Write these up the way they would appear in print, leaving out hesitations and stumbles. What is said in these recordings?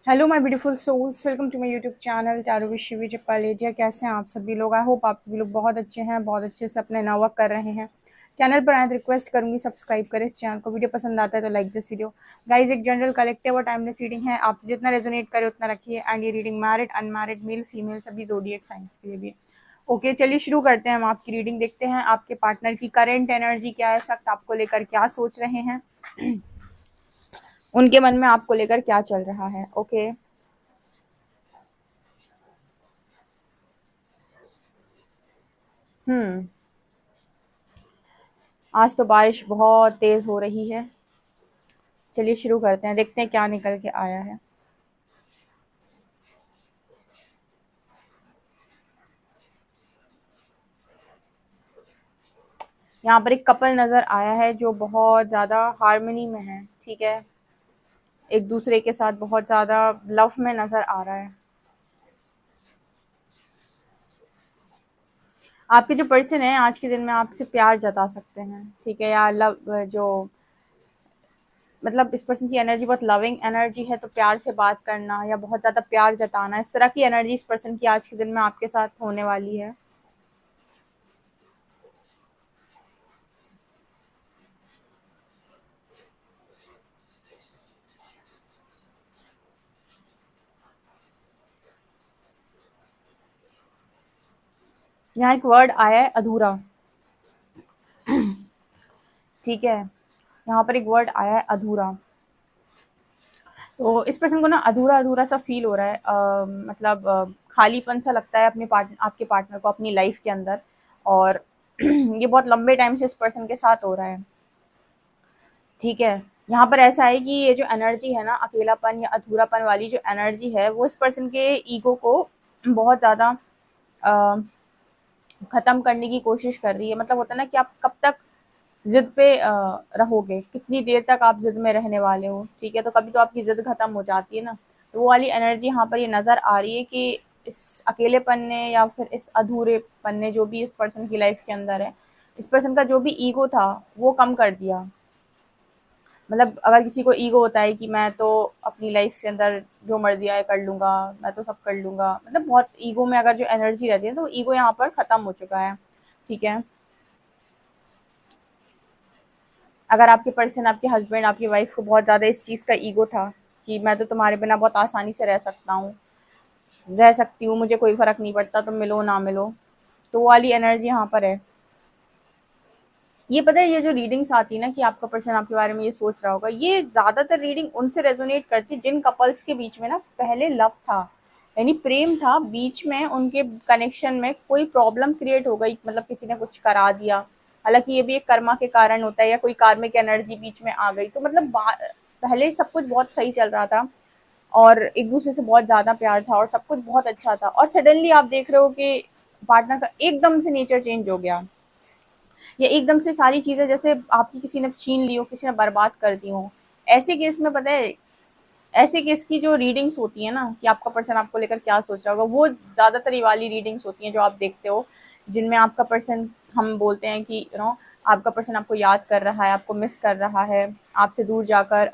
Hello my beautiful souls, welcome to my YouTube channel tarot with Shivi जपालेजिया। कैसे हैं आप सभी लोग? आई होप आप सभी लोग बहुत अच्छे हैं, बहुत अच्छे से अपने नवर्क कर रहे हैं। चैनल पर आए तो रिक्वेस्ट करूंगी सब्सक्राइब करें इस चैनल को। वीडियो पसंद आता है तो लाइक दिस वीडियो। गाइज, एक जनरल कलेक्टिव और टाइमलेस रीडिंग है, आप जितना रेजोनेट करे उतना रखिए। एंड ये reading married, unmarried, male, female सभी ज़ोडिएक साइंस के लिए भी। ओके, चलिए शुरू करते हैं। हम आपकी रीडिंग देखते हैं। आपके पार्टनर की करेंट एनर्जी क्या है, सख्त आपको लेकर क्या सोच रहे हैं, उनके मन में आपको लेकर क्या चल रहा है। ओके, आज तो बारिश बहुत तेज हो रही है। चलिए शुरू करते हैं, देखते हैं क्या निकल के आया है। यहाँ पर एक कपल नजर आया है जो बहुत ज्यादा हार्मनी में है। ठीक है, एक दूसरे के साथ बहुत ज्यादा लव में नजर आ रहा है। आपके जो पर्सन है आज के दिन में आपसे प्यार जता सकते हैं। ठीक है, या लव जो मतलब इस पर्सन की एनर्जी बहुत लविंग एनर्जी है, तो प्यार से बात करना या बहुत ज्यादा प्यार जताना, इस तरह की एनर्जी इस पर्सन की आज के दिन में आपके साथ होने वाली है। यहाँ एक वर्ड आया है, अधूरा। ठीक है, यहाँ पर एक वर्ड आया है, अधूरा। तो इस पर्सन को ना अधूरा अधूरा सा फील हो रहा है, मतलब खालीपन सा लगता है अपने आपके पार्टनर को अपनी लाइफ के अंदर। और ये बहुत लंबे टाइम से इस पर्सन के साथ हो रहा है। ठीक है, यहाँ पर ऐसा है कि ये जो एनर्जी है ना, अकेलापन या अधूरापन वाली जो एनर्जी है, वो इस पर्सन के ईगो को बहुत ज़्यादा खत्म करने की कोशिश कर रही है। मतलब होता है ना कि आप कब तक जिद पे रहोगे, कितनी देर तक आप जिद में रहने वाले हो। ठीक है, तो कभी तो आपकी जिद खत्म हो जाती है ना। तो वो वाली एनर्जी यहाँ पर ये नजर आ रही है कि इस अकेलेपन ने या फिर इस अधूरेपन ने जो भी इस पर्सन की लाइफ के अंदर है, इस पर्सन का जो भी ईगो था वो कम कर दिया। मतलब अगर किसी को ईगो होता है कि मैं तो अपनी लाइफ के अंदर जो मर्जी आए कर लूंगा, मैं तो सब कर लूंगा, मतलब बहुत ईगो में अगर जो एनर्जी रहती है तो ईगो यहाँ पर खत्म हो चुका है। ठीक है, अगर आपके पर्सन, आपके हस्बैंड, आपकी वाइफ को बहुत ज़्यादा इस चीज़ का ईगो था कि मैं तो तुम्हारे बिना बहुत आसानी से रह सकता हूँ, रह सकती हूँ, मुझे कोई फ़र्क नहीं पड़ता, तुम मिलो ना मिलो, तो वो वाली एनर्जी यहाँ पर है। ये पता है, ये जो रीडिंग्स आती है ना कि आपका पर्सन आपके बारे में ये सोच रहा होगा, ये ज़्यादातर रीडिंग उनसे रेजोनेट करती है जिन कपल्स के बीच में ना पहले लव था, यानी प्रेम था बीच में, उनके कनेक्शन में कोई प्रॉब्लम क्रिएट हो गई, मतलब किसी ने कुछ करा दिया। हालांकि ये भी एक कर्मा के कारण होता है, या कोई कार्मिक एनर्जी बीच में आ गई, तो मतलब पहले सब कुछ बहुत सही चल रहा था और एक दूसरे से बहुत ज्यादा प्यार था और सब कुछ बहुत अच्छा था, और सडनली आप देख रहे हो कि पार्टनर का एकदम से नेचर चेंज हो गया, या एकदम से सारी चीजें जैसे आपकी किसी ने छीन ली हो, किसी ने बर्बाद कर दी हो। ऐसे केस में पता है, ऐसे केस की जो रीडिंग्स होती है ना कि आपका पर्सन आपको लेकर क्या सोच रहा होगा, वो ज्यादातर ये वाली रीडिंग्स होती हैं जो आप देखते हो, जिनमें आपका पर्सन, हम बोलते हैं कि आपका पर्सन आपको याद कर रहा है, आपको मिस कर रहा है, आपसे दूर जाकर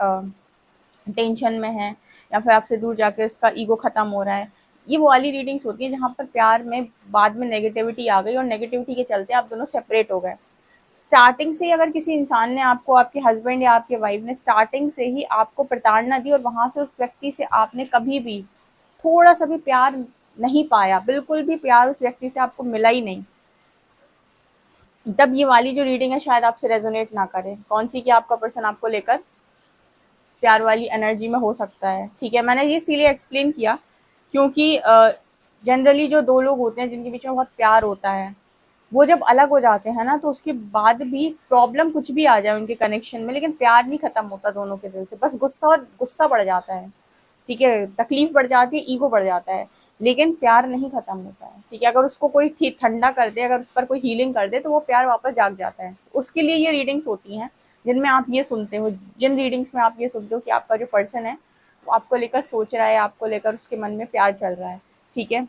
टेंशन में है, या फिर आपसे दूर जाकर उसका ईगो खत्म हो रहा है। ये वो वाली रीडिंग्स होती है जहाँ पर प्यार में बाद में नेगेटिविटी आ गई और नेगेटिविटी के चलते आप दोनों सेपरेट हो गए। स्टार्टिंग से ही अगर किसी इंसान ने आपको, आपके हस्बैंड या आपके वाइफ ने स्टार्टिंग से ही आपको प्रताड़ना दी और वहां से उस व्यक्ति से आपने कभी भी थोड़ा सा भी प्यार नहीं पाया, बिल्कुल भी प्यार उस व्यक्ति से आपको मिला ही नहीं, तब ये वाली जो रीडिंग है शायद आपसे रेजोनेट ना करे। कौन सी? कि आपका पर्सन आपको लेकर प्यार वाली एनर्जी में हो सकता है। ठीक है, मैंने ये इसीलिए एक्सप्लेन किया क्योंकि जनरली जो दो लोग होते हैं जिनके बीच में बहुत प्यार होता है, वो जब अलग हो जाते हैं ना, तो उसके बाद भी प्रॉब्लम कुछ भी आ जाए उनके कनेक्शन में, लेकिन प्यार नहीं खत्म होता दोनों के दिल से, बस गुस्सा, और गुस्सा बढ़ जाता है। ठीक है, तकलीफ बढ़ जाती है, ईगो बढ़ जाता है, लेकिन प्यार नहीं खत्म होता है। ठीक है, अगर उसको कोई ठंडा कर दे, अगर उस पर कोई हीलिंग कर दे, तो वो प्यार वापस जाग जाता है। उसके लिए ये रीडिंग्स होती हैं जिनमें आप ये सुनते हो, जिन रीडिंग्स में आप ये सुनते हो कि आपका जो पर्सन है वो आपको लेकर सोच रहा है, आपको लेकर उसके मन में प्यार चल रहा है। ठीक है,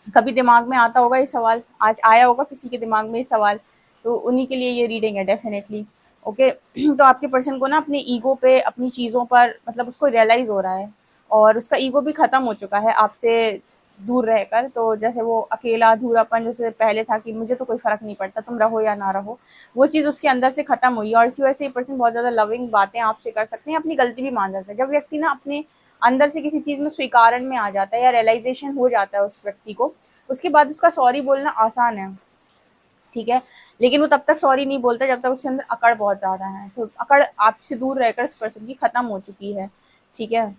कभी दिमाग में आता होगा ये सवाल, आज आया होगा किसी के दिमाग में ये सवाल, तो उन्हीं के लिए ये रीडिंग है डेफिनेटली। ओके, तो आपके पर्सन को ना अपने ईगो पे, अपनी चीज़ों पर, मतलब उसको रियलाइज़ हो रहा है, और उसका ईगो भी खत्म हो चुका है आपसे दूर रहकर। तो जैसे वो अकेला अधूरापन जैसे पहले था कि मुझे तो कोई फर्क नहीं पड़ता तुम रहो या ना रहो, वो चीज़ उसके अंदर से खत्म हुई। और इसी वजह से ये पर्सन बहुत ज़्यादा लविंग बातें आपसे कर सकते हैं, अपनी गलती भी मान जाते हैं। जब व्यक्ति ना अपने अंदर से किसी चीज़ में स्वीकारण में आ जाता है या रियलाइजेशन हो जाता है उस व्यक्ति को, उसके बाद उसका सॉरी बोलना आसान है, ठीक है। लेकिन वो तब तक सॉरी नहीं बोलता जब तक उसके अंदर अकड़ बहुत ज़्यादा है। तो अकड़ आपसे दूर रहकर इस पर्सन की खत्म हो चुकी है, ठीक है।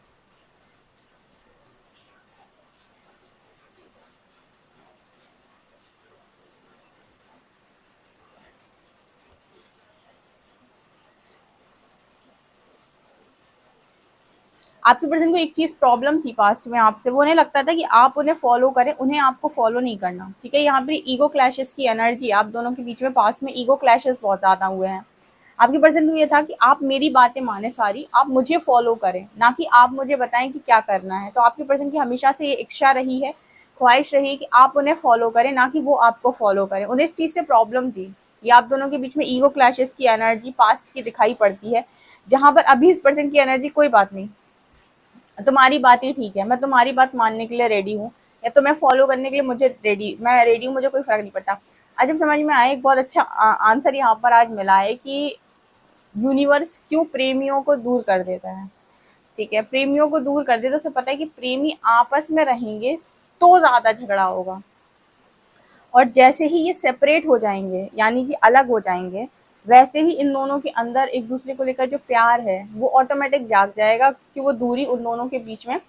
आपके पर्सन को एक चीज प्रॉब्लम थी पास्ट में आपसे, वो उन्हें लगता था कि आप उन्हें फॉलो करें, उन्हें आपको फॉलो नहीं करना, ठीक है। यहाँ पे ईगो क्लैशेस की एनर्जी आप दोनों के बीच में पास्ट में ईगो क्लैशेस बहुत ज्यादा हुए हैं। आपके पर्सन को ये था कि आप मेरी बातें माने सारी, आप मुझे फॉलो करें, ना कि आप मुझे बताएं कि क्या करना है। तो आपके पर्सन की हमेशा से ये इच्छा रही है, ख्वाहिश रही है कि आप उन्हें फॉलो करें, ना कि वो आपको फॉलो करें। उन्हें इस चीज से प्रॉब्लम थी। ये आप दोनों के बीच में ईगो क्लैशेस की एनर्जी पास्ट की दिखाई पड़ती है, जहां पर अभी इस पर्सन की एनर्जी कोई बात नहीं, तुम्हारी बात ही ठीक है, मैं तुम्हारी बात मानने के लिए रेडी हूँ, या तुम्हें फॉलो करने के लिए मैं रेडी हूँ, मुझे कोई फर्क नहीं पड़ता। आज जब समझ में आया, एक बहुत अच्छा आंसर यहाँ पर आज मिला है कि यूनिवर्स क्यों प्रेमियों को दूर कर देता है, ठीक है। प्रेमियों को दूर कर देता है तो उसे पता है कि प्रेमी आपस में रहेंगे तो ज्यादा झगड़ा होगा, और जैसे ही ये सेपरेट हो जाएंगे यानी कि अलग हो जाएंगे, वैसे ही इन दोनों के अंदर एक दूसरे को लेकर जो प्यार है वो ऑटोमेटिक जाग जाएगा, कि वो दूरी उन दोनों के बीच में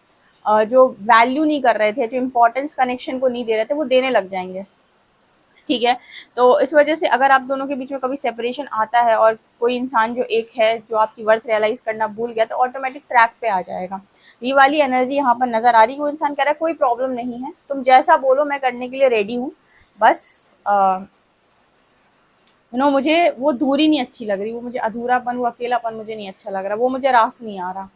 जो वैल्यू नहीं कर रहे थे, जो इम्पोर्टेंस कनेक्शन को नहीं दे रहे थे, वो देने लग जाएंगे, ठीक है। तो इस वजह से अगर आप दोनों के बीच में कभी सेपरेशन आता है और कोई इंसान जो एक है जो आपकी वर्थ रियलाइज करना भूल गया, तो ऑटोमेटिक ट्रैक पे आ जाएगा। ये वाली एनर्जी यहाँ पर नजर आ रही है। वो इंसान कह रहा है कोई प्रॉब्लम नहीं है, तुम जैसा बोलो मैं करने के लिए रेडी हूँ, बस मुझे वो दूरी नहीं अच्छी लग रही, वो मुझे अधूरापन, वो अकेलापन मुझे नहीं अच्छा लग रहा, वो मुझे रास नहीं आ रहा।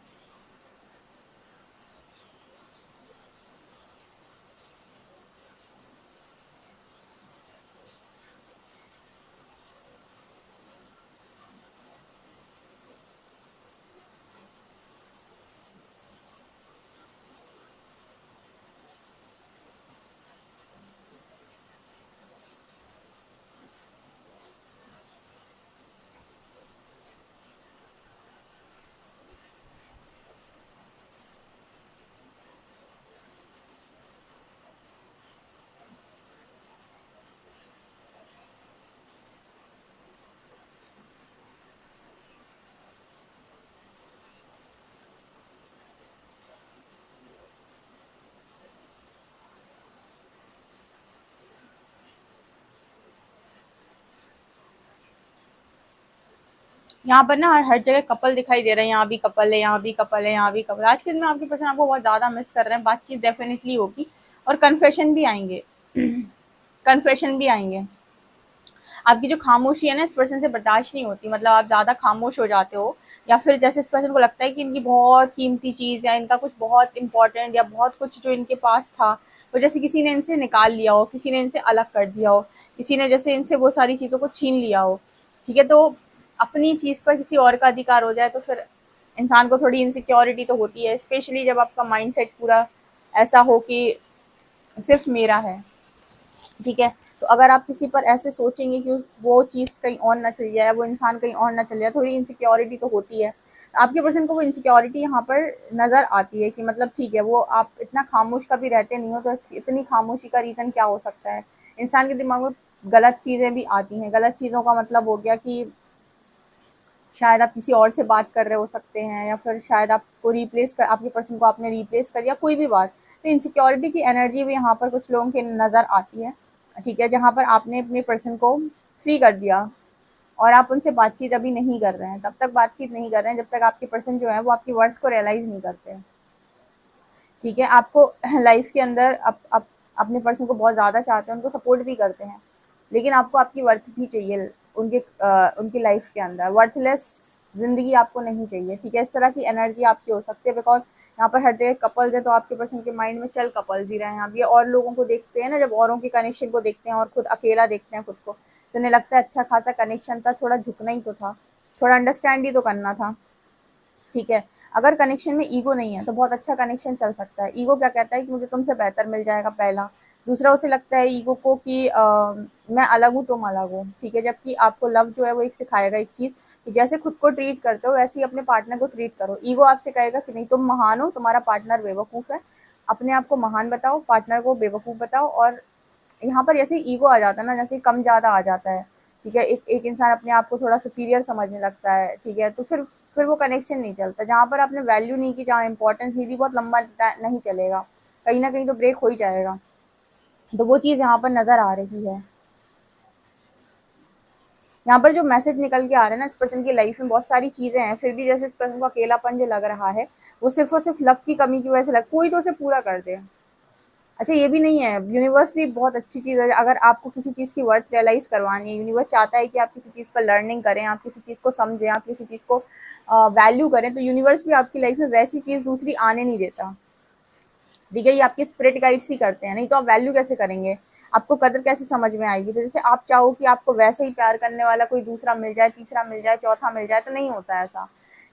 यहाँ पर ना हर जगह कपल दिखाई दे रहे हैं, यहाँ भी कपल है, यहाँ भी कपल है, यहाँ भी कपल। आज के दिन में आपके पर्सन आपको बहुत ज्यादा मिस कर रहे हैं, बातचीत डेफिनेटली होगी, और कन्फेशन भी आएंगे कन्फेशन भी आएंगे। आपकी जो खामोशी है ना, इस पर्सन से बर्दाश्त नहीं होती, मतलब आप ज्यादा खामोश हो जाते हो, या फिर जैसे इस पर्सन को लगता है कि इनकी बहुत कीमती चीज या इनका कुछ बहुत इंपॉर्टेंट या बहुत कुछ जो इनके पास था, वो जैसे किसी ने इनसे निकाल लिया हो, किसी ने इनसे अलग कर दिया हो, किसी ने जैसे इनसे वो सारी चीजों को छीन लिया हो, ठीक है। तो अपनी चीज पर किसी और का अधिकार हो जाए तो फिर इंसान को थोड़ी इनसिक्योरिटी तो होती है, स्पेशली जब आपका माइंडसेट पूरा ऐसा हो कि सिर्फ मेरा है, ठीक है। तो अगर आप किसी पर ऐसे सोचेंगे कि वो चीज़ कहीं और ना चल जाए, वो इंसान कहीं और ना चल जाए, थोड़ी इनसिक्योरिटी तो होती है। आपके पर्सन को वो इनसिक्योरिटी यहाँ पर नज़र आती है कि मतलब ठीक है, वो आप इतना खामोश कभी रहते नहीं हो, तो इतनी खामोशी का रीज़न क्या हो सकता है। इंसान के दिमाग में गलत चीज़ें भी आती हैं। गलत चीज़ों का मतलब हो गया कि शायद आप किसी और से बात कर रहे हो सकते हैं, या फिर शायद आपको रिप्लेस कर, आपके पर्सन को आपने रिप्लेस कर दिया, कोई भी बात। तो इनसिक्योरिटी की एनर्जी भी यहाँ पर कुछ लोगों के नज़र आती है, ठीक है, जहाँ पर आपने अपने पर्सन को फ्री कर दिया और आप उनसे बातचीत अभी नहीं कर रहे हैं। तब तक बातचीत नहीं कर रहे हैं जब तक आपके पर्सन जो है वो आपकी वर्थ को रियलाइज नहीं करते हैं, ठीक है। आपको लाइफ के अंदर अपने पर्सन को बहुत ज़्यादा चाहते हैं, उनको सपोर्ट भी करते हैं, लेकिन आपको आपकी वर्थ भी चाहिए उनकी लाइफ के अंदर। वर्थलेस जिंदगी आपको नहीं चाहिए, ठीक है। इस तरह की एनर्जी आपकी हो सकती है, बिकॉज यहाँ पर हर जगह कपल्स है, तो आपके पर्सन के माइंड में चल कपल्स ही रहे हैं। आप ये और लोगों को देखते हैं ना, जब औरों के कनेक्शन को देखते हैं और खुद अकेला देखते हैं खुद को, तो उन्हें लगता है अच्छा खासा कनेक्शन था, थोड़ा झुकना ही तो था, थोड़ा अंडरस्टैंड ही तो करना था, ठीक है। अगर कनेक्शन में ईगो नहीं है तो बहुत अच्छा कनेक्शन चल सकता है। ईगो क्या कहता है कि मुझे तुमसे बेहतर मिल जाएगा, पहला। दूसरा, उसे लगता है ईगो को कि मैं अलग हूँ, तुम अलग हो, ठीक है। जबकि आपको लव जो है वो एक सिखाएगा एक चीज़ कि जैसे खुद को ट्रीट करते हो वैसे ही अपने पार्टनर को ट्रीट करो। ईगो आपसे कहेगा कि नहीं, तुम महान हो, तुम्हारा पार्टनर बेवकूफ़ है। अपने आप को महान बताओ, पार्टनर को बेवकूफ़ बताओ। और यहाँ पर जैसे ईगो आ जाता है ना, जैसे कम ज़्यादा आ जाता है, ठीक है। एक एक इंसान अपने आप को थोड़ा सुपीरियर समझने लगता है, ठीक है। तो फिर वो कनेक्शन नहीं चलता। जहाँ पर आपने वैल्यू नहीं की, जहाँ इंपॉर्टेंस नहीं दी, बहुत लंबा नहीं चलेगा, कहीं ना कहीं तो ब्रेक हो ही जाएगा। तो वो चीज़ यहाँ पर नज़र आ रही है। यहाँ पर जो मैसेज निकल के आ रहा है ना, इस पर्सन की लाइफ में बहुत सारी चीज़ें हैं, फिर भी जैसे इस पर्सन को अकेलापन जो लग रहा है, वो सिर्फ और सिर्फ लव की कमी की वजह से लग, कोई तो उसे पूरा कर दे। अच्छा, ये भी नहीं है, यूनिवर्स भी बहुत अच्छी चीज़ है। अगर आपको किसी चीज़ की वर्थ रियलाइज़ करवानी है, यूनिवर्स चाहता है कि आप किसी चीज़ पर लर्निंग करें, आप किसी चीज़ को समझें, आप किसी चीज़ को वैल्यू करें, तो यूनिवर्स भी आपकी लाइफ में वैसी चीज़ दूसरी आने नहीं देता, ठीक है। ये आपके स्पिरिट गाइड्स ही करते हैं, नहीं तो आप वैल्यू कैसे करेंगे, आपको कदर कैसे समझ में आएगी। तो जैसे आप चाहो कि आपको वैसे ही प्यार करने वाला कोई दूसरा मिल जाए, तीसरा मिल जाए, चौथा मिल जाए, तो नहीं होता है ऐसा,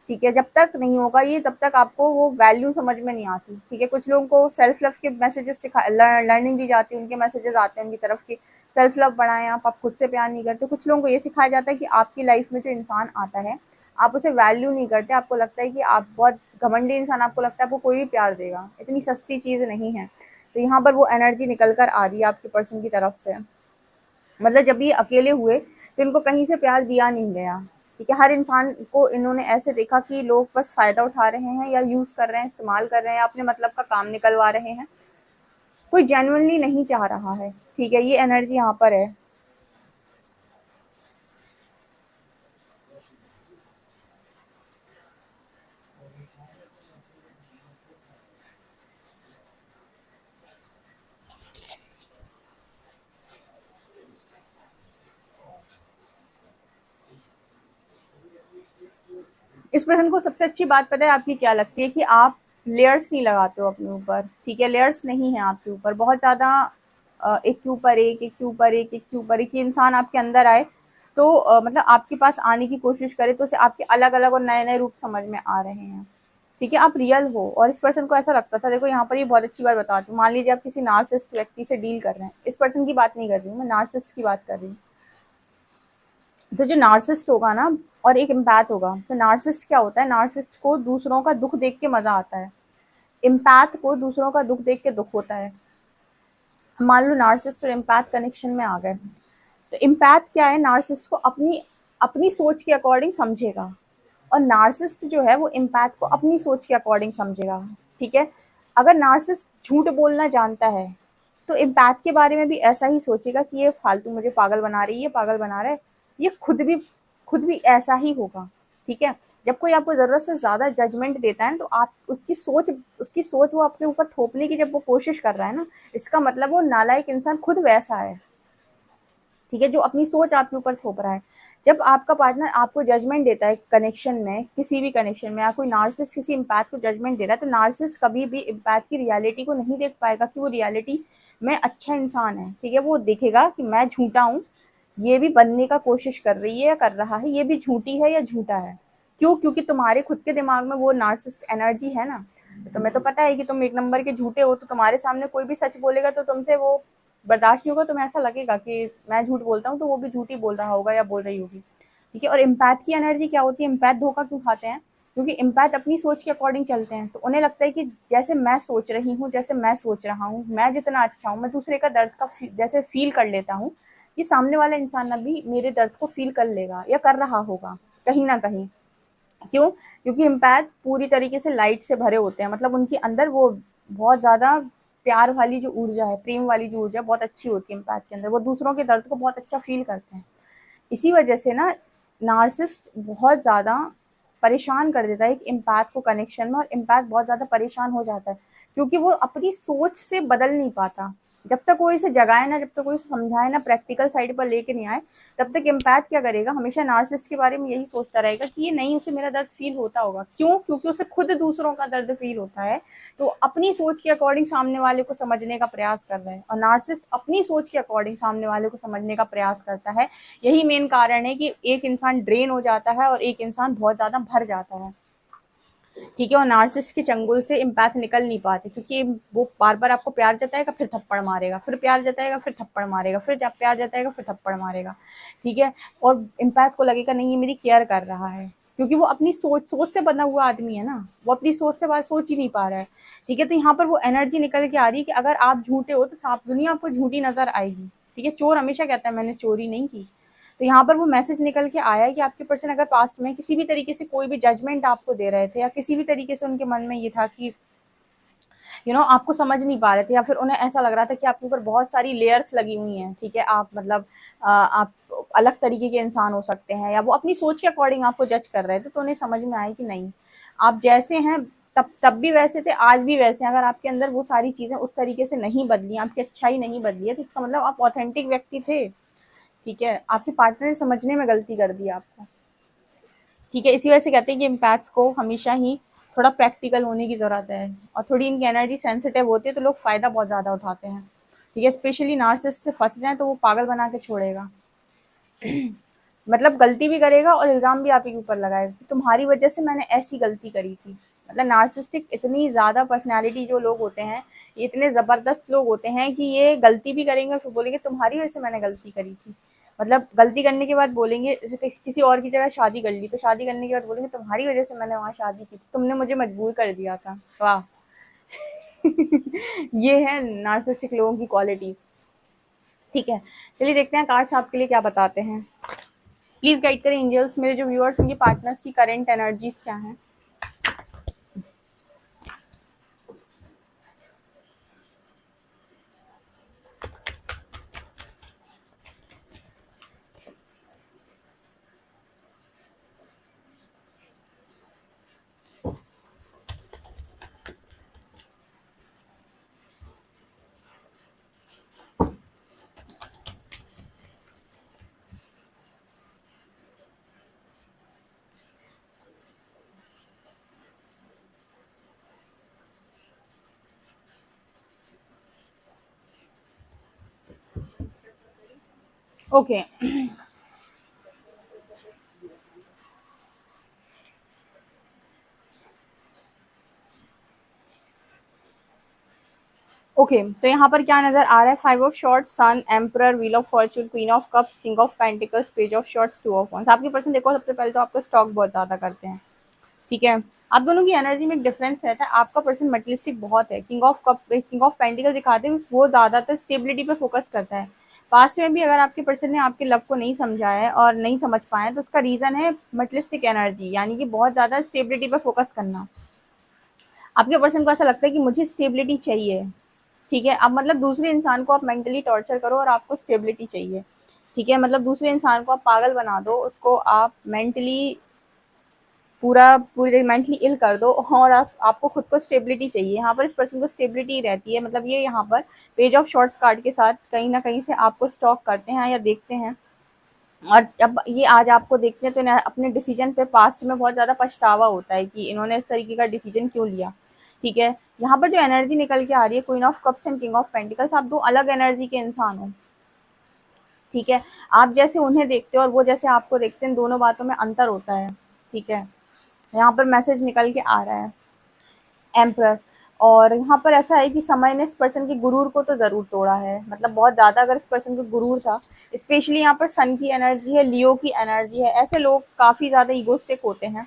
ठीक है। जब तक नहीं होगा ये, तब तक आपको वो वैल्यू समझ में नहीं आती, ठीक है। कुछ लोगों को सेल्फ लव के मैसेजेस सिखा लर्निंग दी जाती है, उनके मैसेजेस आते हैं उनकी तरफ की, सेल्फ लव बढ़ाएं, आप खुद से प्यार नहीं करते। कुछ लोगों को ये सिखाया जाता है कि आपकी लाइफ में जो इंसान आता है, आप उसे वैल्यू नहीं करते, आपको लगता है कि आप बहुत घमंडी इंसान, आपको लगता है आपको कोई भी प्यार देगा, इतनी सस्ती चीज़ नहीं है। तो यहाँ पर वो एनर्जी निकल कर आ रही है आपके पर्सन की तरफ से। मतलब जब ये अकेले हुए तो इनको कहीं से प्यार दिया नहीं गया, ठीक है। हर इंसान को इन्होंने ऐसे देखा कि लोग बस फ़ायदा उठा रहे हैं, या यूज़ कर रहे हैं, इस्तेमाल कर रहे हैं, अपने मतलब का काम निकलवा रहे हैं, कोई जेन्युइनली नहीं चाह रहा है, ठीक है। ये एनर्जी यहाँ पर है। इस पर्सन को सबसे अच्छी बात पता है आपकी क्या लगती है, कि आप लेयर्स नहीं लगाते हो अपने ऊपर, ठीक है। लेयर्स नहीं है आपके ऊपर बहुत ज़्यादा, एक के ऊपर एक, एक के ऊपर एक, एक के ऊपर एक। ये इंसान आपके अंदर आए तो मतलब आपके पास आने की कोशिश करे तो उसे आपके अलग अलग और नए नए रूप समझ में आ रहे हैं, ठीक है। आप रियल हो। और इस पर्सन को ऐसा लगता था, देखो यहाँ पर ये बहुत अच्छी बात बताती हूँ। मान लीजिए आप किसी नार्सिसिस्ट व्यक्ति से डील कर रहे हैं, इस पर्सन की बात नहीं कर रही हूँ मैं, नार्सिसिस्ट की बात कर रही हूँ। तो जो नार्सिसिस्ट होगा ना, और एक एम्पैथ होगा, तो नार्सिसिस्ट क्या होता है, नार्सिसिस्ट को दूसरों का दुख देख के मजा आता है, एम्पैथ को दूसरों का दुख देख के दुख होता है। मान लो नार्सिसिस्ट और एम्पैथ कनेक्शन में आ गए, तो एम्पैथ क्या है, नार्सिसिस्ट को अपनी अपनी सोच के अकॉर्डिंग समझेगा, और नार्सिसिस्ट जो है वो एम्पैथ को अपनी सोच के अकॉर्डिंग समझेगा, ठीक है। अगर नार्सिसिस्ट झूठ बोलना जानता है तो एम्पैथ के बारे में भी ऐसा ही सोचेगा कि ये फालतू मुझे पागल बना रही है, पागल बना रहा है, ये खुद भी ऐसा ही होगा, ठीक है। जब कोई आपको ज़रूरत से ज़्यादा जजमेंट देता है तो आप उसकी सोच वो अपने ऊपर थोपने की जब वो कोशिश कर रहा है ना, इसका मतलब वो नालायक इंसान खुद वैसा है, ठीक है, जो अपनी सोच आपके ऊपर थोप रहा है। जब आपका पार्टनर आपको जजमेंट देता है कनेक्शन में, किसी भी कनेक्शन में, या कोई नार्सिसिस्ट किसी इम्पैथ को जजमेंट दे रहा है, तो नार्सिसिस्ट कभी भी इम्पैथ की रियलिटी को नहीं देख पाएगा कि वो रियलिटी में अच्छा इंसान है, ठीक है। वो देखेगा कि मैं झूठा हूँ, ये भी बनने का कोशिश कर रही है या कर रहा है, ये भी झूठी है या झूठा है। क्यों? क्योंकि तुम्हारे खुद के दिमाग में वो नार्सिसिस्ट एनर्जी है ना, तो तुम्हें तो पता है कि तुम एक नंबर के झूठे हो, तो तुम्हारे सामने कोई भी सच बोलेगा तो तुमसे वो बर्दाश्त नहीं होगा, तुम्हें ऐसा लगेगा कि मैं झूठ बोलता हूँ तो वो भी झूठ ही बोल रहा होगा या बोल रही होगी, ठीक है। और इम्पैथ की एनर्जी क्या होती है, इम्पैथ धोखा क्यों खाते हैं, क्योंकि इम्पैथ अपनी सोच के अकॉर्डिंग चलते हैं, तो उन्हें लगता है कि जैसे मैं सोच रही हूँ, जैसे मैं सोच रहा हूँ, मैं जितना अच्छा हूँ, मैं दूसरे का दर्द का जैसे फील कर लेता हूँ, कि सामने वाला इंसान भी मेरे दर्द को फील कर लेगा या कर रहा होगा कहीं ना कहीं। क्यों? क्योंकि इम्पैथ पूरी तरीके से लाइट से भरे होते हैं, मतलब उनके अंदर वो बहुत ज़्यादा प्यार वाली जो ऊर्जा है, प्रेम वाली जो ऊर्जा है, बहुत अच्छी होती है इम्पैथ के अंदर, वो दूसरों के दर्द को बहुत अच्छा फील करते हैं। इसी वजह से ना नार्सिसिस्ट बहुत ज़्यादा परेशान कर देता है एक इम्पैथ को कनेक्शन में, और इम्पैथ बहुत ज़्यादा परेशान हो जाता है, क्योंकि वो अपनी सोच से बदल नहीं पाता। जब तक वो इसे जगाए ना, जब तक वो इसे समझाए ना, प्रैक्टिकल साइड पर लेके नहीं आए, तब तक इम्पैथ क्या करेगा, हमेशा नार्सिसिस्ट के बारे में यही सोचता रहेगा कि ये नहीं, उसे मेरा दर्द फील होता होगा। क्यों? क्योंकि उसे खुद दूसरों का दर्द फील होता है, तो अपनी सोच के अकॉर्डिंग सामने वाले को समझने का प्रयास कर रहे हैं, और नार्सिसिस्ट अपनी सोच के अकॉर्डिंग सामने वाले को समझने का प्रयास करता है। यही मेन कारण है कि एक इंसान ड्रेन हो जाता है और एक इंसान बहुत ज़्यादा भर जाता है। ठीक है, और नार्सिसिस्ट के चंगुल से एम्पैथ निकल नहीं पाते, क्योंकि वो बार बार आपको प्यार जताएगा, फिर थप्पड़ मारेगा, फिर प्यार जताएगा, फिर थप्पड़ मारेगा, फिर जब प्यार जताएगा, फिर थप्पड़ मारेगा। ठीक है, और एम्पैथ को लगेगा नहीं ये मेरी केयर कर रहा है, क्योंकि वो अपनी सोच सोच से बना हुआ आदमी है ना, वो अपनी सोच से बात सोच ही नहीं पा रहा है। ठीक है, तो यहाँ पर वो एनर्जी निकल के आ रही है कि अगर आप झूठे हो तो साफ दुनिया आपको झूठी नजर आएगी। ठीक है, चोर हमेशा कहता है मैंने चोरी नहीं की। तो यहाँ पर वो मैसेज निकल के आया है कि आपके पर्सन अगर पास्ट में किसी भी तरीके से कोई भी जजमेंट आपको दे रहे थे, या किसी भी तरीके से उनके मन में ये था कि आपको समझ नहीं पा रहे थे, या फिर उन्हें ऐसा लग रहा था कि आपके ऊपर बहुत सारी लेयर्स लगी हुई हैं। ठीक है, आप मतलब आप अलग तरीके के इंसान हो सकते हैं, या वो अपनी सोच के अकॉर्डिंग आपको जज कर रहे थे, तो उन्हें समझ में आया कि नहीं, आप जैसे हैं तब भी वैसे थे, आज भी वैसे हैं। अगर आपके अंदर वो सारी चीजें उस तरीके से नहीं बदली, आपकी अच्छाई नहीं बदली है, तो इसका मतलब आप ऑथेंटिक व्यक्ति थे। ठीक है, आपके पार्टनर ने समझने में गलती कर दी आपको। ठीक है, इसी वजह से कहते हैं कि इम्पैक्ट्स को हमेशा ही थोड़ा प्रैक्टिकल होने की ज़रूरत है, और थोड़ी इनकी एनर्जी सेंसिटिव होती है, तो लोग फ़ायदा बहुत ज़्यादा उठाते हैं। ठीक है, स्पेशली नार्सिसिस्ट से फंस जाए तो वो पागल बना के छोड़ेगा। मतलब गलती भी करेगा और इल्ज़ाम भी आप ही के ऊपर लगाएगा कि तुम्हारी वजह से मैंने ऐसी गलती करी थी। मतलब नार्सिसिस्टिक इतनी ज़्यादा पर्सनैलिटी जो लोग होते हैं, ये इतने ज़बरदस्त लोग होते हैं कि ये गलती भी करेंगे, फिर बोलेंगे तुम्हारी वजह से मैंने गलती करी थी। मतलब गलती करने के बाद बोलेंगे, जैसे किसी और की जगह शादी कर ली, तो शादी करने के बाद बोलेंगे तुम्हारी वजह से मैंने वहाँ शादी की थी, तुमने मुझे मजबूर कर दिया था। वाह! ये है नार्सिसिस्टिक लोगों की क्वालिटीज़। ठीक है, चलिए देखते हैं कार्ड्स आपके लिए क्या बताते हैं। प्लीज़ गाइड करें एंजल्स, मेरे जो व्यूअर्स उनकी पार्टनर्स की करंट एनर्जीज क्या हैं। ओके, ओके, तो यहाँ पर क्या नजर आ रहा है, 5 of swords, sun, emperor, wheel of fortune, queen of cups, king of pentacles, page of swords, 2 of wands. आपके पर्सन देखो, सबसे पहले तो आपको स्टॉक बहुत ज्यादा करते हैं। ठीक है, आप दोनों की एनर्जी में एक डिफरेंस रहता है। आपका पर्सन मटेरियलिस्टिक बहुत है, king of cup, king of pentacle दिखाते हैं, वो ज्यादातर स्टेबिलिटी पे फोकस करता है। पास्ट में भी अगर आपके पर्सन ने आपके लव को नहीं समझा है और नहीं समझ पाए, तो उसका रीजन है मटेरियलिस्टिक एनर्जी, यानी कि बहुत ज्यादा स्टेबिलिटी पे फोकस करना। आपके पर्सन को ऐसा लगता है कि मुझे स्टेबिलिटी चाहिए। ठीक है, अब मतलब दूसरे इंसान को आप मेंटली टॉर्चर करो और आपको स्टेबिलिटी चाहिए। ठीक है, मतलब दूसरे इंसान को आप पागल बना दो, उसको आप मेंटली पूरे मेंटली इल कर दो, और आपको खुद को स्टेबिलिटी चाहिए। यहाँ पर इस पर्सन को स्टेबिलिटी रहती है, मतलब ये यहाँ पर पेज ऑफ शॉर्ट्स कार्ड के साथ कहीं ना कहीं से आपको स्टॉक करते हैं या देखते हैं, और जब ये आज आपको देखते हैं तो इन्हें अपने डिसीजन पे पास्ट में बहुत ज़्यादा पछतावा होता है कि इन्होंने इस तरीके का डिसीजन क्यों लिया। ठीक है, यहाँ पर जो एनर्जी निकल के आ रही है, queen of cups and king of pentacles, आप दो अलग एनर्जी के इंसान हो। ठीक है, आप जैसे उन्हें देखते हो और वो जैसे आपको देखते हैं, दोनों बातों में अंतर होता है। ठीक है, यहाँ पर मैसेज निकल के आ रहा है एम्परर, और यहाँ पर ऐसा है कि समय ने इस पर्सन के गुरूर को तो ज़रूर तोड़ा है। मतलब बहुत ज़्यादा अगर इस पर्सन को गुरूर था, स्पेशली यहाँ पर सन की एनर्जी है, लियो की एनर्जी है, ऐसे लोग काफ़ी ज़्यादा ईगोस्टिक होते हैं।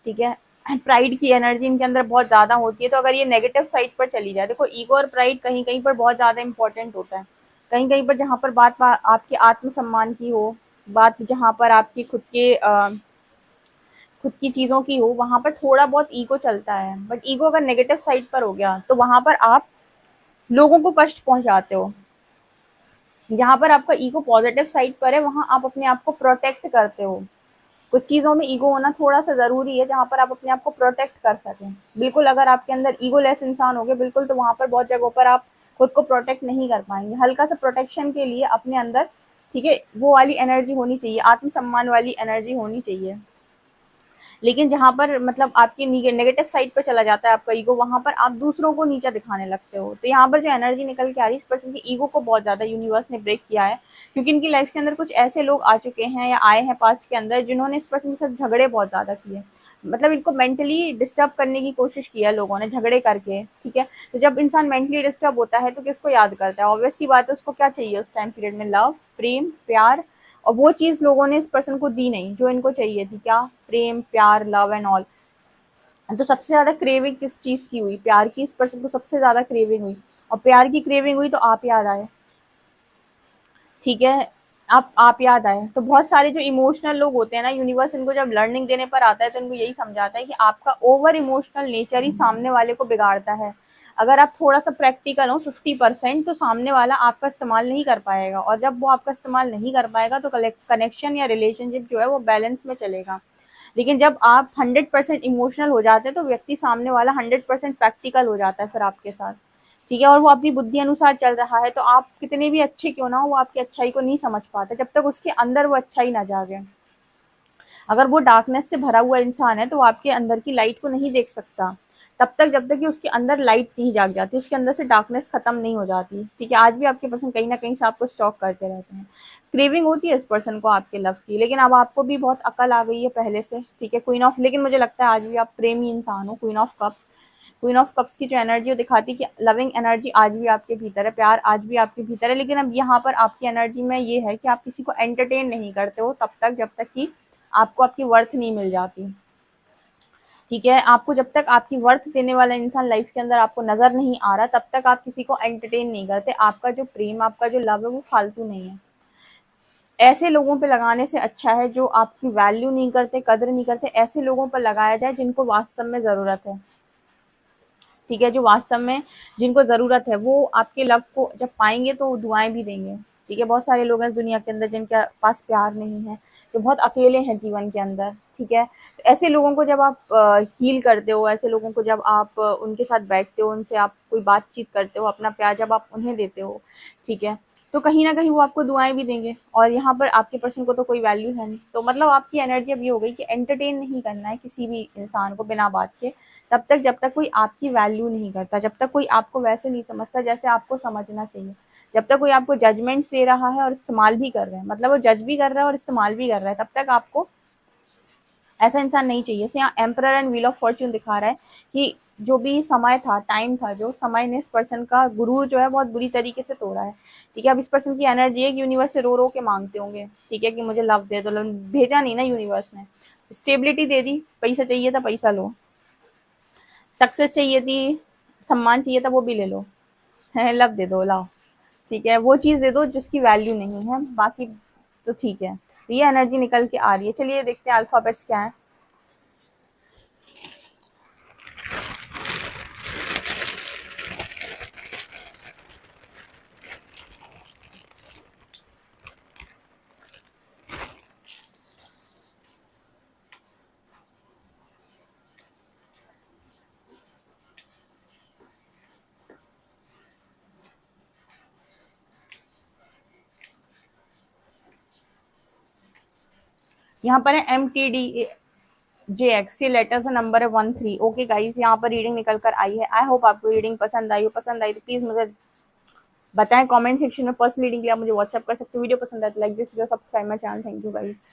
ठीक है, प्राइड की एनर्जी इनके अंदर बहुत ज़्यादा होती है। तो अगर ये नेगेटिव साइड पर चली जाए, देखो ईगो और प्राइड कहीं कहीं पर बहुत ज़्यादा इंपॉर्टेंट होता है। कहीं कहीं पर जहाँ पर बात आपके आत्मसम्मान की हो, बात जहाँ पर आपकी खुद की चीज़ों की हो, वहाँ पर थोड़ा बहुत ईगो चलता है। बट ईगो अगर नेगेटिव साइड पर हो गया, तो वहाँ पर आप लोगों को कष्ट पहुँचाते हो। जहाँ पर आपका ईगो पॉजिटिव साइड पर है, वहाँ आप अपने आप को प्रोटेक्ट करते हो। कुछ चीज़ों में ईगो होना थोड़ा-सा ज़रूरी है, जहाँ पर आप अपने आप को प्रोटेक्ट कर सकें। बिल्कुल अगर आपके अंदर ईगोलेस इंसान होगे बिल्कुल, तो वहाँ पर बहुत जगहों पर आप खुद को प्रोटेक्ट नहीं कर पाएँगे। हल्का-सा प्रोटेक्शन के लिए अपने अंदर, ठीक है, वो वाली एनर्जी होनी चाहिए, आत्मसम्मान वाली एनर्जी होनी चाहिए। लेकिन जहाँ पर मतलब आपकी नेगेटिव साइड पे चला जाता है आपका ईगो, वहाँ पर आप दूसरों को नीचा दिखाने लगते हो। तो यहाँ पर जो एनर्जी निकल के आ रही है, इस पर्सन की ईगो को बहुत ज़्यादा यूनिवर्स ने ब्रेक किया है, क्योंकि इनकी लाइफ के अंदर कुछ ऐसे लोग आ चुके हैं या आए हैं पास्ट के अंदर, जिन्होंने इस पर्सन के साथ झगड़े बहुत ज़्यादा किए। मतलब इनको मेंटली डिस्टर्ब करने की कोशिश की है लोगों ने झगड़े करके, ठीक है। तो जब इंसान मेंटली डिस्टर्ब होता है तो किसको याद करता है? ऑब्वियस सी बात है, उसको क्या चाहिए उस टाइम पीरियड में? लव, प्रेम, प्यार। और वो चीज लोगों ने इस पर्सन को दी नहीं जो इनको चाहिए थी। क्या? प्रेम, प्यार, लव एंड ऑल। तो सबसे ज्यादा क्रेविंग किस चीज की हुई? प्यार की। इस पर्सन को सबसे ज्यादा क्रेविंग हुई, और प्यार की क्रेविंग हुई तो आप याद आए, ठीक है। आप याद आए। तो बहुत सारे जो इमोशनल लोग होते हैं ना, यूनिवर्स इनको जब लर्निंग देने पर आता है तो इनको यही समझाता है कि आपका ओवर इमोशनल नेचर ही सामने वाले को बिगाड़ता है। अगर आप थोड़ा सा प्रैक्टिकल हो 50%, तो सामने वाला आपका इस्तेमाल नहीं कर पाएगा, और जब वो आपका इस्तेमाल नहीं कर पाएगा तो कनेक्शन या रिलेशनशिप जो है वो बैलेंस में चलेगा। लेकिन जब आप 100% इमोशनल हो जाते हैं तो व्यक्ति सामने वाला 100% प्रैक्टिकल हो जाता है फिर आपके साथ, ठीक है। और वो अपनी बुद्धि अनुसार चल रहा है, तो आप कितने भी अच्छे क्यों ना हो, वो आपकी अच्छाई को नहीं समझ पाता जब तक उसके अंदर वो अच्छाई ना जागे। अगर वो डार्कनेस से भरा हुआ इंसान है तो वो आपके अंदर की लाइट को नहीं देख सकता तब तक, जब तक कि उसके अंदर लाइट नहीं जाग जाती, उसके अंदर से डार्कनेस खत्म नहीं हो जाती, ठीक है। आज भी आपके पर्सन कहीं ना कहीं से आपको स्टॉक करते रहते हैं। क्रेविंग होती है इस पर्सन को आपके लव की, लेकिन अब आपको भी बहुत अकल आ गई है पहले से, ठीक है। क्वीन ऑफ, लेकिन मुझे लगता है आज भी आप प्रेमी इंसान हो। Queen of cups, queen of cups की जो एनर्जी वो दिखाती है कि लविंग एनर्जी आज भी आपके भीतर है, प्यार आज भी आपके भीतर है। लेकिन अब यहाँ पर आपकी एनर्जी में ये है कि आप किसी को एंटरटेन नहीं करते हो तब तक जब तक कि आपको आपकी वर्थ नहीं मिल जाती, ठीक है। आपको जब तक आपकी वर्थ देने वाला इंसान लाइफ के अंदर आपको नजर नहीं आ रहा तब तक आप किसी को एंटरटेन नहीं करते। आपका जो प्रेम, आपका जो लव है वो फालतू नहीं है। ऐसे लोगों पे लगाने से अच्छा है जो आपकी वैल्यू नहीं करते, कदर नहीं करते, ऐसे लोगों पर लगाया जाए जिनको वास्तव में जरूरत है, ठीक है। जो वास्तव में जिनको ज़रूरत है वो आपके लव को जब पाएँगे तो वो दुआएँ भी देंगे, ठीक है। बहुत सारे लोग हैं दुनिया के अंदर जिनके पास प्यार नहीं है, जो बहुत अकेले हैं जीवन के अंदर, ठीक है। तो ऐसे लोगों को जब आप हील करते हो, ऐसे लोगों को जब आप उनके साथ बैठते हो, उनसे आप कोई बातचीत करते हो, अपना प्यार जब आप उन्हें देते हो, ठीक है, तो कहीं न कहीं वो आपको दुआएँ भी देंगे। और यहाँ पर आपके पर्सन को तो कोई वैल्यू है नहीं। तो मतलब आपकी एनर्जी अब ये हो गई कि एंटरटेन नहीं करना है किसी भी इंसान को बिना बात के, तब तक जब तक कोई आपकी वैल्यू नहीं करता, जब तक कोई आपको वैसे नहीं समझता जैसे आपको समझना चाहिए, जब तक कोई आपको जजमेंट दे रहा है और इस्तेमाल भी कर रहा है, मतलब वो जज भी कर रहा है और इस्तेमाल भी कर रहा है, तब तक आपको ऐसा इंसान नहीं चाहिए। यहाँ emperor and wheel of Fortune दिखा रहा है कि जो भी समय था, टाइम था, जो समय ने इस पर्सन का गुरूर जो है बहुत बुरी तरीके से तोड़ा है, ठीक है। अब इस पर्सन की एनर्जी है कि यूनिवर्स से रो रो के मांगते होंगे, ठीक है, कि मुझे लव दे दो। लव भेजा नहीं ना यूनिवर्स ने, स्टेबिलिटी दे दी, पैसा चाहिए था पैसा लो, सक्सेस चाहिए थी, सम्मान चाहिए था वो भी ले लो, है लव दे दो, लाओ, ठीक है। वो चीज़ दे दो जिसकी वैल्यू नहीं है, बाकी तो ठीक है। तो ये एनर्जी निकल के आ रही है। चलिए देखते हैं अल्फाबेट्स क्या है। यहाँ पर है MTDJX, ये लेटर्स नंबर है 13। ओके गाइस, यहाँ पर रीडिंग निकल कर आई है। आई होप आपको रीडिंग पसंद आई हो। पसंद आई तो प्लीज मुझे बताएं कमेंट सेक्शन में। पर्सनल रीडिंग के लिए आप मुझे व्हाट्सएप कर सकते हो। वीडियो पसंद आए तो like this video, subscribe my channel. Thank you guys.